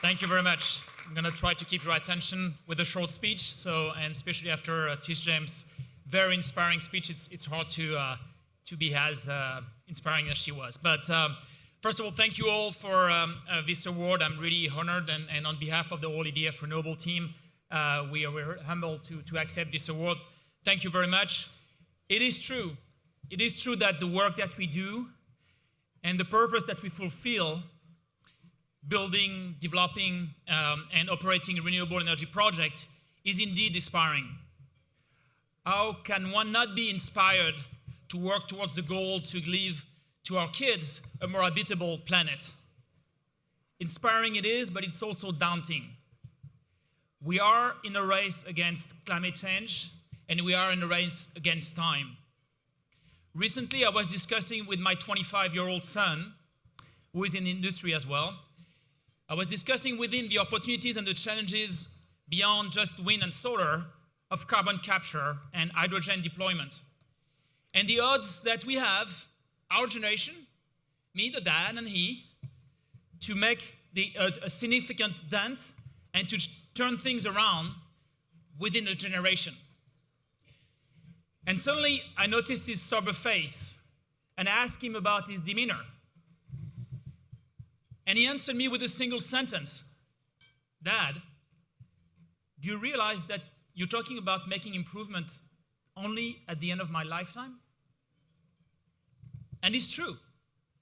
Thank you very much. I'm going to try to keep your attention with a short speech. And especially after Tish James' very inspiring speech, it's hard to be as inspiring as she was. But first of all, thank you all for this award. I'm really honored, and on behalf of the whole EDF Renewable team, we're humbled to accept this award. Thank you very much. It is true. It is true that the work that we do and the purpose that we fulfill, building, developing, and operating a renewable energy project, is indeed inspiring. How can one not be inspired to work towards the goal to leave to our kids a more habitable planet? Inspiring it is, but it's also daunting. We are in a race against climate change, and we are in a race against time. Recently, I was discussing with my 25-year-old son, who is in the industry as well. I was discussing with him the opportunities and the challenges beyond just wind and solar of carbon capture and hydrogen deployment. And the odds that we have, our generation, me, the dad, and he, to make a significant dent and to turn things around within a generation. And suddenly, I noticed his sober face, and I asked him about his demeanor. And he answered me with a single sentence. Dad, do you realize that you're talking about making improvements only at the end of my lifetime? And it's true.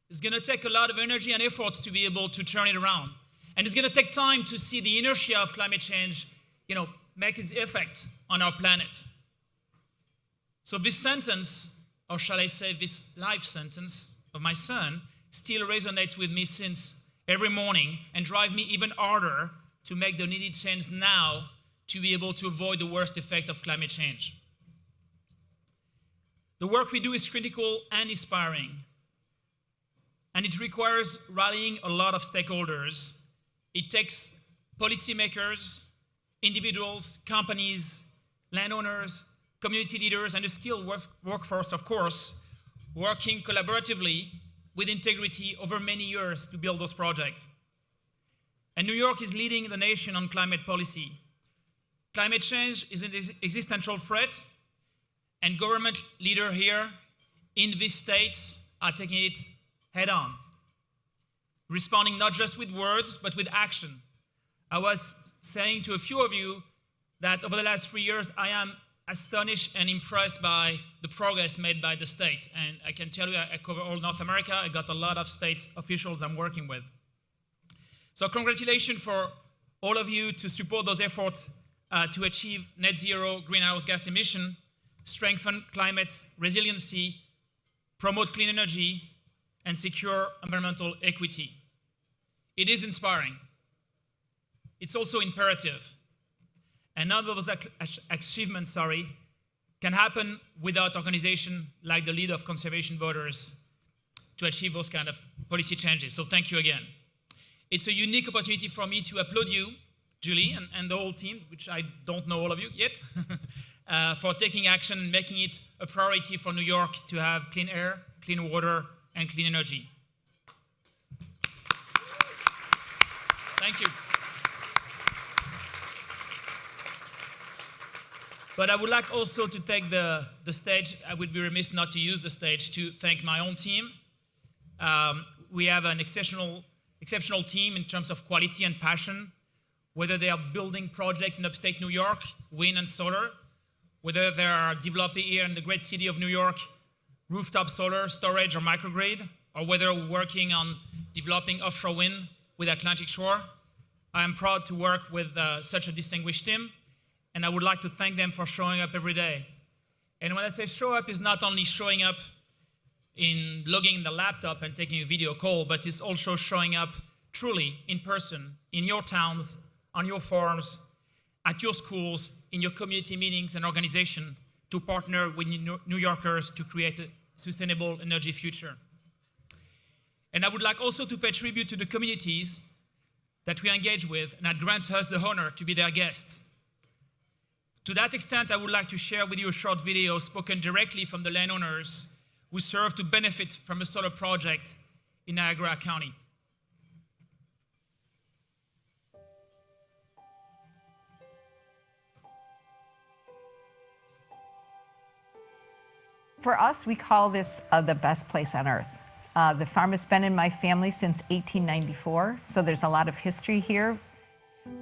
It's going to take a lot of energy and effort to be able to turn it around. And it's going to take time to see the inertia of climate change, make its effect on our planet. So this sentence, or shall I say this life sentence of my son, still resonates with me since every morning and drive me even harder to make the needed change now to be able to avoid the worst effect of climate change. The work we do is critical and inspiring, and it requires rallying a lot of stakeholders. It takes policymakers, individuals, companies, landowners, community leaders, and a skilled workforce, of course, working collaboratively with integrity over many years to build those projects. And New York is leading the nation on climate policy. Climate change is an existential threat, and government leaders here in these states are taking it head on, responding not just with words, but with action. I was saying to a few of you that over the last 3 years, I am astonished and impressed by the progress made by the states. And I can tell you, I cover all North America. I got a lot of state officials I'm working with. So congratulations for all of you to support those efforts to achieve net zero greenhouse gas emission, strengthen climate resiliency, promote clean energy, and secure environmental equity. It is inspiring. It's also imperative. And none of those achievements, can happen without organizations like the League of Conservation Voters to achieve those kind of policy changes. So thank you again. It's a unique opportunity for me to applaud you, Julie, and the whole team, which I don't know all of you yet, for taking action and making it a priority for New York to have clean air, clean water, and clean energy. Thank you. But I would like also to take the stage. I would be remiss not to use the stage to thank my own team. We have an exceptional team in terms of quality and passion, whether they are building projects in upstate New York, wind and solar, whether they are developing here in the great city of New York, rooftop solar, storage or microgrid, or whether we're working on developing offshore wind with Atlantic Shore. I am proud to work with such a distinguished team. And I would like to thank them for showing up every day. And when I say show up, it's not only showing up in logging the laptop and taking a video call, but it's also showing up truly in person, in your towns, on your farms, at your schools, in your community meetings and organizations to partner with New Yorkers to create a sustainable energy future. And I would like also to pay tribute to the communities that we engage with and that grant us the honor to be their guests. To that extent, I would like to share with you a short video spoken directly from the landowners who serve to benefit from a solar project in Niagara County. For us, we call this the best place on earth. The farm has been in my family since 1894, so there's a lot of history here.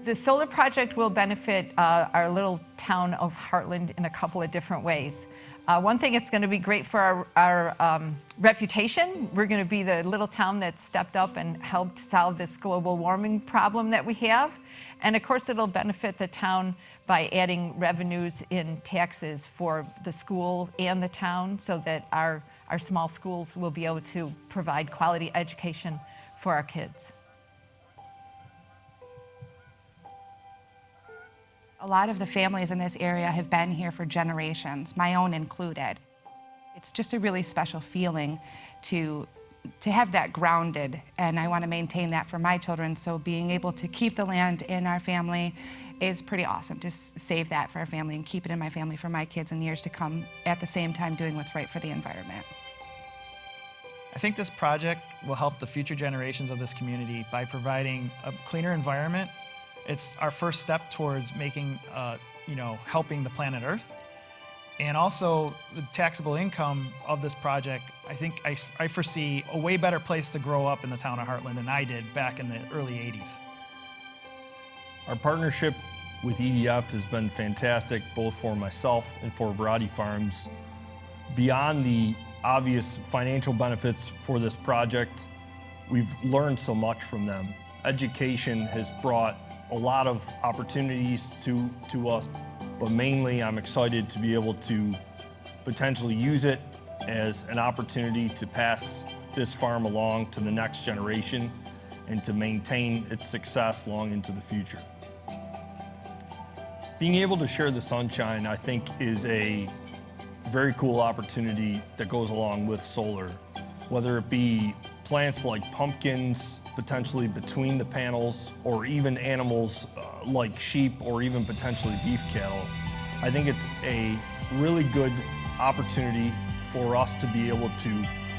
The solar project will benefit our little town of Heartland in a couple of different ways. One thing, it's going to be great for our reputation. We're going to be the little town that stepped up and helped solve this global warming problem that we have. And of course, it'll benefit the town by adding revenues in taxes for the school and the town, so that our small schools will be able to provide quality education for our kids. A lot of the families in this area have been here for generations, my own included. It's just a really special feeling to have that grounded, and I want to maintain that for my children, so being able to keep the land in our family is pretty awesome. Just save that for our family and keep it in my family for my kids in years to come, at the same time doing what's right for the environment. I think this project will help the future generations of this community by providing a cleaner environment. It's our first step towards making, helping the planet Earth. And also, the taxable income of this project, I think I foresee a way better place to grow up in the town of Heartland than I did back in the early 80s. Our partnership with EDF has been fantastic, both for myself and for Variety Farms. Beyond the obvious financial benefits for this project, we've learned so much from them. Education has brought a lot of opportunities to us, but mainly I'm excited to be able to potentially use it as an opportunity to pass this farm along to the next generation and to maintain its success long into the future. Being able to share the sunshine, I think, is a very cool opportunity that goes along with solar, whether it be plants like pumpkins, potentially between the panels, or even animals like sheep or even potentially beef cattle. I think it's a really good opportunity for us to be able to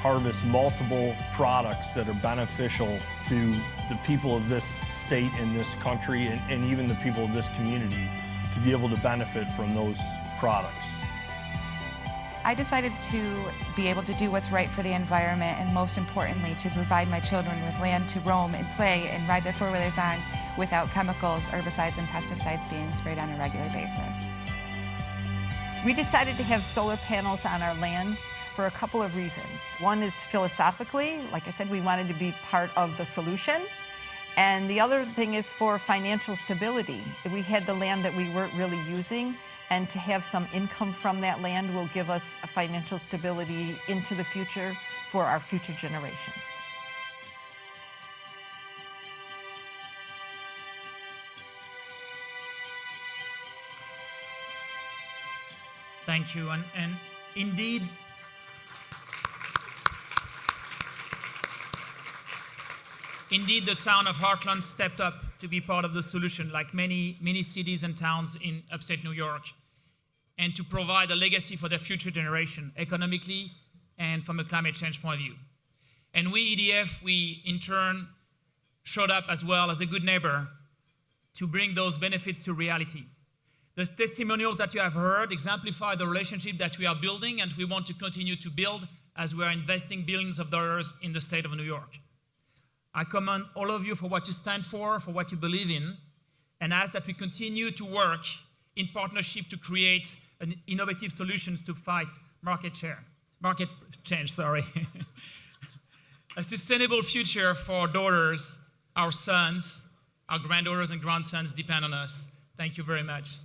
harvest multiple products that are beneficial to the people of this state and this country, and even the people of this community, to be able to benefit from those products. I decided to be able to do what's right for the environment, and most importantly, to provide my children with land to roam and play and ride their four-wheelers on without chemicals, herbicides, and pesticides being sprayed on a regular basis. We decided to have solar panels on our land for a couple of reasons. One is philosophically, like I said, we wanted to be part of the solution. And the other thing is for financial stability. We had the land that we weren't really using, and to have some income from that land will give us a financial stability into the future for our future generations. Thank you. And indeed, the town of Heartland stepped up to be part of the solution, like many cities and towns in upstate New York, and to provide a legacy for their future generation, economically and from a climate change point of view. And we, EDF, we in turn showed up as well as a good neighbor to bring those benefits to reality. The testimonials that you have heard exemplify the relationship that we are building and we want to continue to build as we are investing billions of dollars in the state of New York. I commend all of you for what you stand for what you believe in, and ask that we continue to work in partnership to create innovative solutions to fight market change. A sustainable future for our daughters, our sons, our granddaughters and grandsons depend on us. Thank you very much.